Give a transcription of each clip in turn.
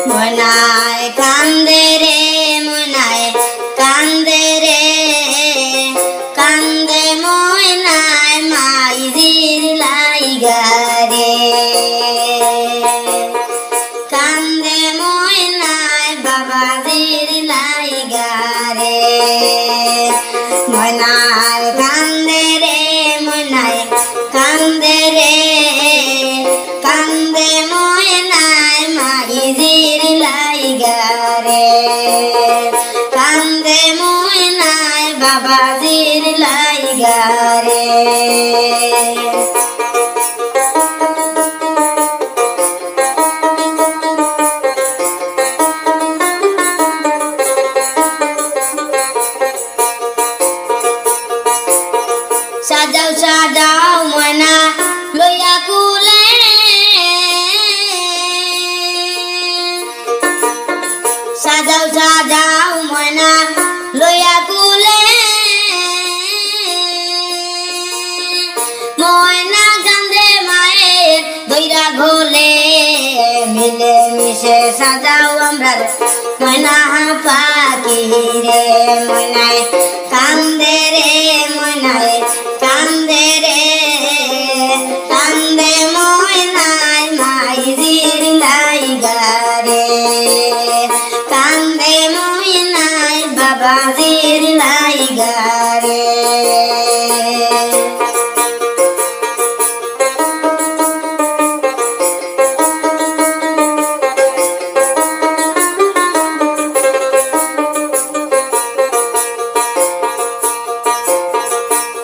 মনায় কান্দে রে মনায় কান্দে রে কান্দে মনায় মাইজির লাইগা রে কান্দে মনায় বাবাজির লাইগা রে মনায় কান্দে রে মনায় কান্দে রে কান্দে মনায় মাইজির লাইগা রে কান্দে মনায় বাবাজির লাইগা রে সাজাও সাজাও মনা লইয়া কুলে সাজাও সাজাও মনা লইয়া কুলে ময়না কান্দে মায়ের দইরা ঘোলে মিলে মিশে সাজাও আমরা ময়না পাখি রে ময়নায় কান্দে রে ময়নায় কান্দে রে কান্দে ময়নায় মাইজির লাইগা রে কান্দে ময়নায় বাবাজির লাইগা রে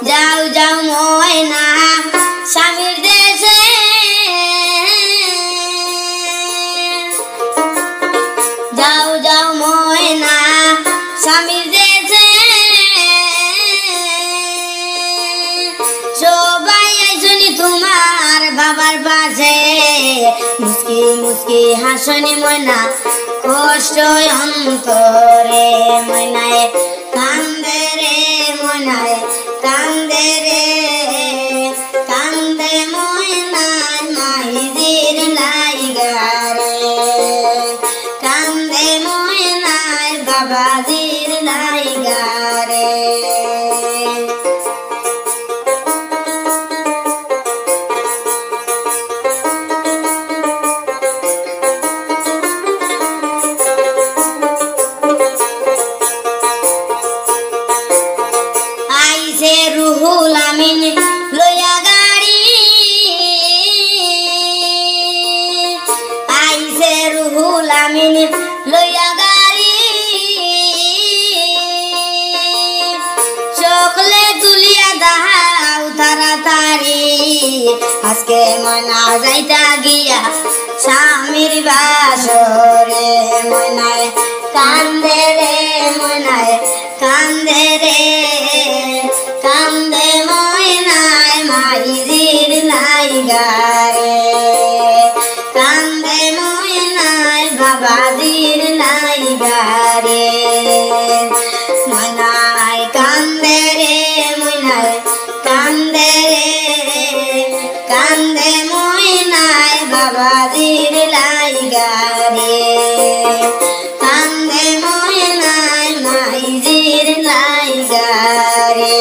যাও যাও ময়না স্বামীর দেশে যাও যাও ময়না স্বামীর দেশে সবাই আইসনি তোমার বাবার পাশে মুস্কি মুস্কি হাসনি ময়না কষ্ট অন্তরে ময়নায় কান্দে রে ময়নায় কান্দে রে কান্দে ময়নায় মাইজির লাইগা রে কান্দে ময়নায় বাবাজির লাইগা রে আইছে রুহুল আমিন লইয়া গাড়ি আইছে রুহুল আমিন লইয়া গাড়ি সকলে তুলিয়া দাও তাড়াতাড়ি আজকে মনা যাইতা গিয়া স্বামীর বাসরে মনায় কান্দে রে মনায় কান্দে রে কান্দে ময়নায় মাইজির লাইগা রে কান্দে ময়নায় বাবাজির লাইগা রে মনায় কান্দে রে মনায় কান্দে রে কান্দে ময়নায় বাবাজির লাইগা রে কান্দে ময়নায় মাইজির লাইগা রে